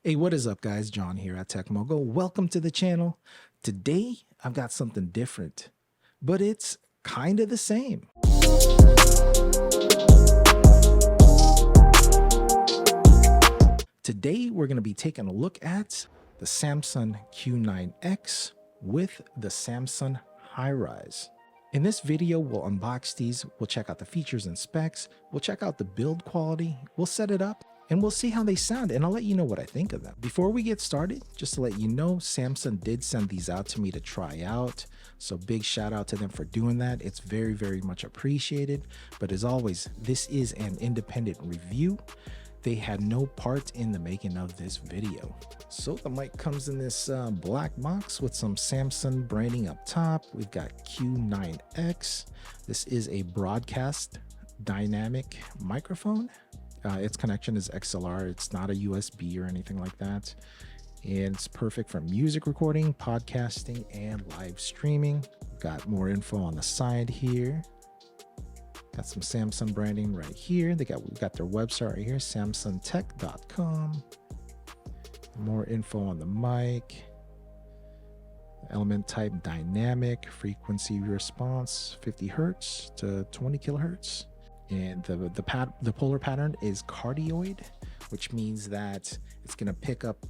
Hey, what is up, guys? John here at Tech Mogul. Welcome to the channel. Today, I've got something different, but it's kind of the same. Today, we're going to be taking a look at the Samson Q9X with the Samson HighRise. In this video, we'll unbox these, we'll check out the features and specs, we'll check out the build quality, we'll set it up, and we'll see how they sound, and I'll let you know what I think of them. Before we get started, just to let you know, Samson did send these out to me to try out, so big shout out to them for doing that. It's very, very much appreciated, but as always, this is an independent review. They had no part in the making of this video. So the mic comes in this black box with some Samson branding up top. We've got Q9X. This is a broadcast dynamic microphone. Its connection is XLR. It's not a USB or anything like that. And it's perfect for music recording, podcasting, and live streaming. Got more info on the side here. Got some Samson branding right here. We've got their website right here, samsontech.com. More info on the mic. Element type dynamic, frequency response 50 hertz to 20 kilohertz. And the polar pattern is cardioid, which means that it's going to pick up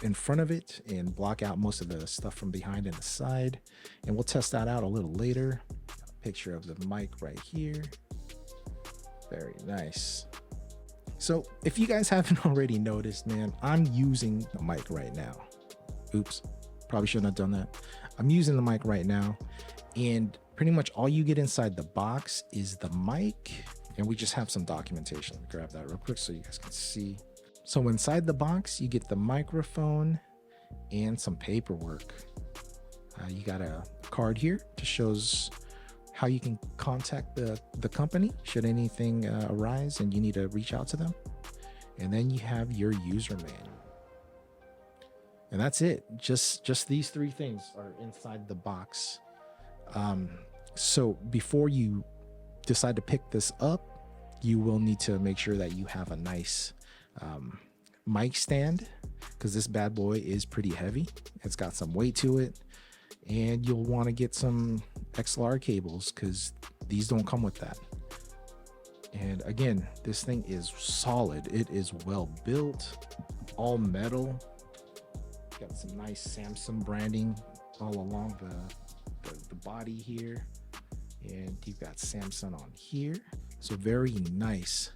in front of it and block out most of the stuff from behind and the side. And we'll test that out a little later. Got a picture of the mic right here. Very nice. So if you guys haven't already noticed, man, I'm using the mic right now. Oops, probably shouldn't have done that. I'm using the mic right now, and pretty much all you get inside the box is the mic, and we just have some documentation. Let me grab that real quick so you guys can see. So inside the box, you get the microphone and some paperwork. You got a card here that shows how you can contact the company should anything arise and you need to reach out to them. And then you have your user manual. And that's it. Just these three things are inside the box. So before you decide to pick this up, you will need to make sure that you have a nice mic stand, because this bad boy is pretty heavy. It's got some weight to it, and you'll want to get some XLR cables because these don't come with that. And again, this thing is solid. It is well built, all metal. Got some nice Samson branding all along the body here, and you've got Samson on here, so very nice.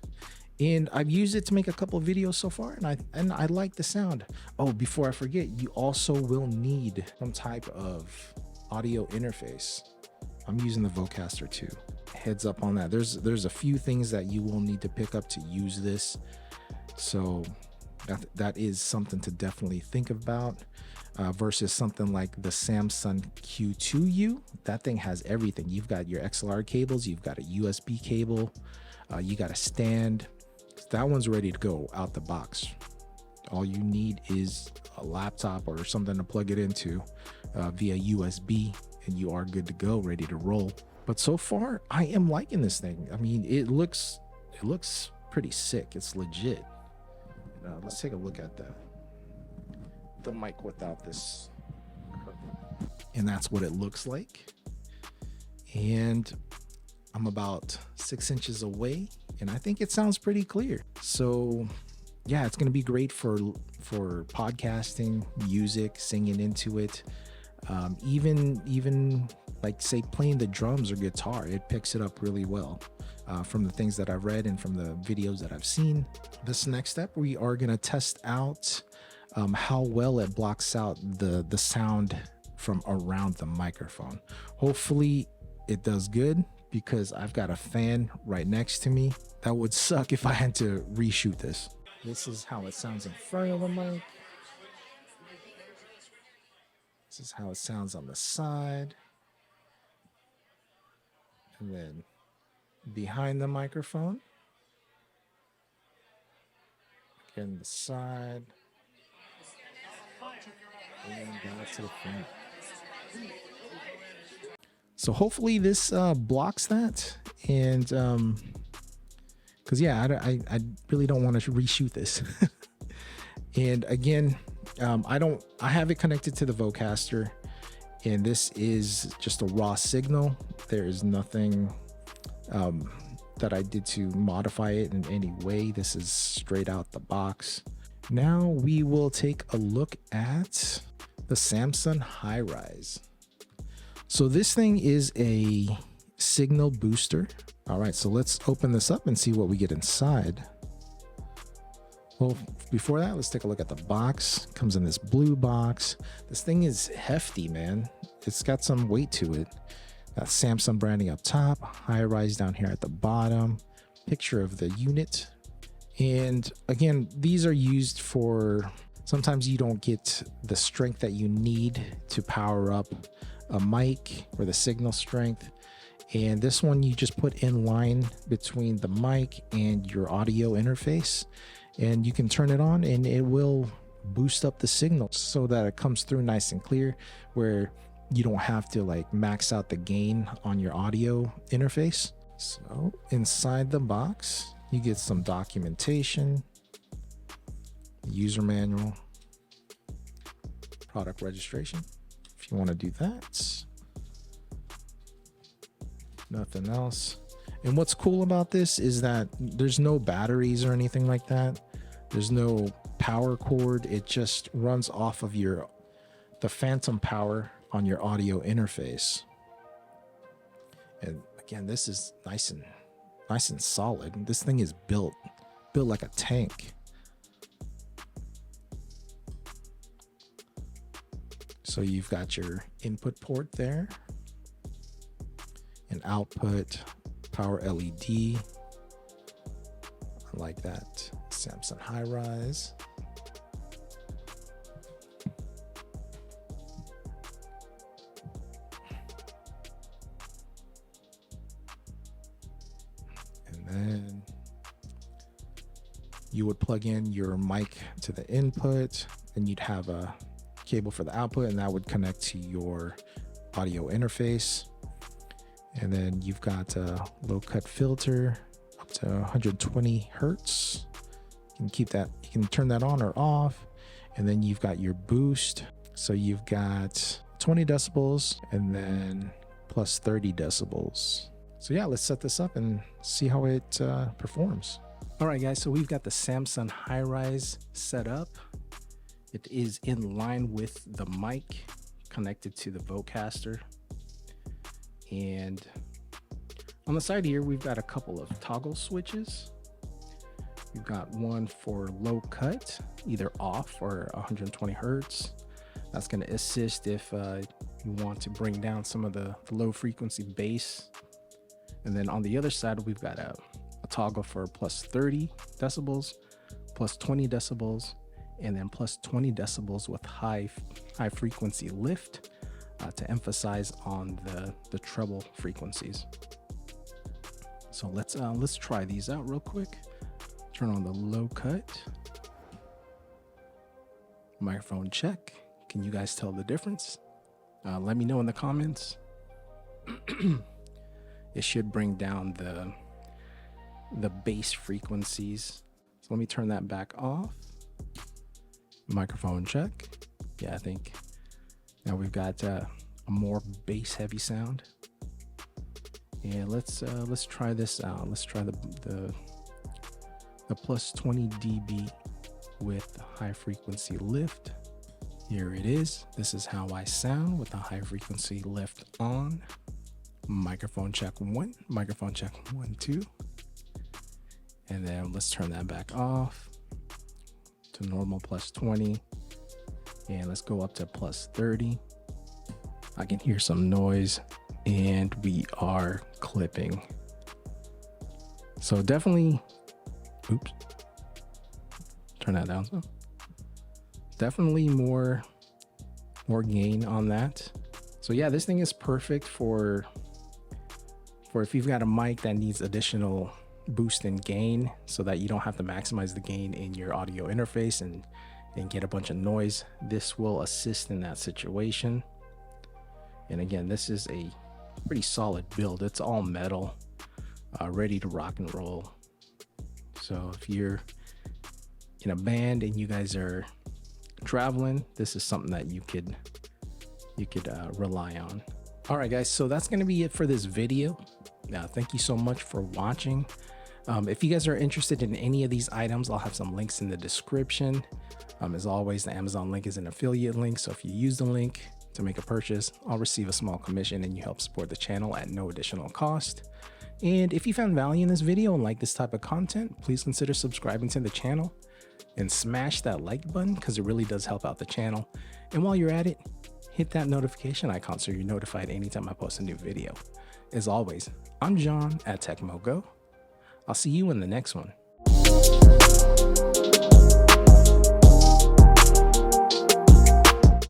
And I've used it to make a couple of videos so far, and I like the sound. Oh, before I forget, you also will need some type of audio interface. I'm using the Vocaster 2. Heads up on that. There's a few things that you will need to pick up to use this, so that is something to definitely think about. Versus something like the Samson Q2U. That thing has everything. You've got your XLR cables, you've got a USB cable, you got a stand. That one's ready to go out the box. All you need is a laptop or something to plug it into via USB, and you are good to go, ready to roll. But so far, I am liking this thing. I mean, it looks pretty sick. It's legit. Let's take a look at the mic without this, and that's what it looks like. And I'm about 6 inches away, and I think it sounds pretty clear. So yeah, it's going to be great for podcasting, music, singing into it, even like say playing the drums or guitar. It picks it up really well. From the things that I've read and from the videos that I've seen. This next step, we are going to test out how well it blocks out the sound from around the microphone. Hopefully it does good, because I've got a fan right next to me. That would suck if I had to reshoot this. This is how it sounds in front of the mic. This is how it sounds on the side. And then behind the microphone. Again, the side. And back to the front. So hopefully this blocks that, and because yeah, I really don't want to reshoot this. And again, I have it connected to the Vocaster, and this is just a raw signal. There is nothing that I did to modify it in any way. This is straight out the box. Now we will take a look at the Samson HighRise. So this thing is a signal booster. All right, so let's open this up and see what we get inside. Well, before that, let's take a look at the box. It comes in this blue box. This thing is hefty, man. It's got some weight to it. Got Samsung branding up top, HighRise down here at the bottom, picture of the unit. And again, these are used for, sometimes you don't get the strength that you need to power up a mic or the signal strength. And this one you just put in line between the mic and your audio interface, and you can turn it on and it will boost up the signal so that it comes through nice and clear, where you don't have to like max out the gain on your audio interface. So inside the box, you get some documentation, user manual, product registration, if you want to do that. Nothing else. And what's cool about this is that there's no batteries or anything like that. There's no power cord. It just runs off of the phantom power on your audio interface. And again, this is nice and solid. This thing is built like a tank. So you've got your input port there, an output, power LED. I like that. Samson HighRise. And then you would plug in your mic to the input, and you'd have a cable for the output, and that would connect to your audio interface. And then you've got a low cut filter up to 120 hertz. You can keep that, you can turn that on or off. And then you've got your boost. So you've got 20 decibels and then plus 30 decibels. So yeah, let's set this up and see how it performs. All right, guys, so we've got the Samson HighRise set up. It is in line with the mic connected to the Vocaster. And on the side here, we've got a couple of toggle switches. We've got one for low cut, either off or 120 hertz. That's going to assist if you want to bring down some of the low frequency bass. And then on the other side, we've got a toggle for plus 30 decibels, plus 20 decibels, and then plus 20 decibels with high frequency lift to emphasize on the treble frequencies. So let's try these out real quick. Turn on the low cut. Microphone check. Can you guys tell the difference? Let me know in the comments. It should bring down the bass frequencies. So let me turn that back off. Microphone check. Yeah, I think now we've got a more bass heavy sound. And let's try this out. Let's try the plus 20 dB with high frequency lift. Here it is. This is how I sound with the high frequency lift on. Microphone check 1, microphone check 1, 2. And then let's turn that back off to normal plus 20. And let's go up to plus 30. I can hear some noise and we are clipping. So definitely, oops, turn that down some. Definitely more gain on that. So yeah, this thing is perfect for if you've got a mic that needs additional boost in gain so that you don't have to maximize the gain in your audio interface and get a bunch of noise. This will assist in that situation. And again, this is a pretty solid build. It's all metal, ready to rock and roll. So if you're in a band and you guys are traveling, this is something that you could rely on. All right, guys, so that's going to be it for this video. Thank you so much for watching. If you guys are interested in any of these items, I'll have some links in the description. As always, the Amazon link is an affiliate link, so if you use the link to make a purchase, I'll receive a small commission and you help support the channel at no additional cost. And if you found value in this video and like this type of content, please consider subscribing to the channel and smash that like button because it really does help out the channel. And while you're at it, hit that notification icon so you're notified anytime I post a new video. As always, I'm John at TechMoGo. I'll see you in the next one.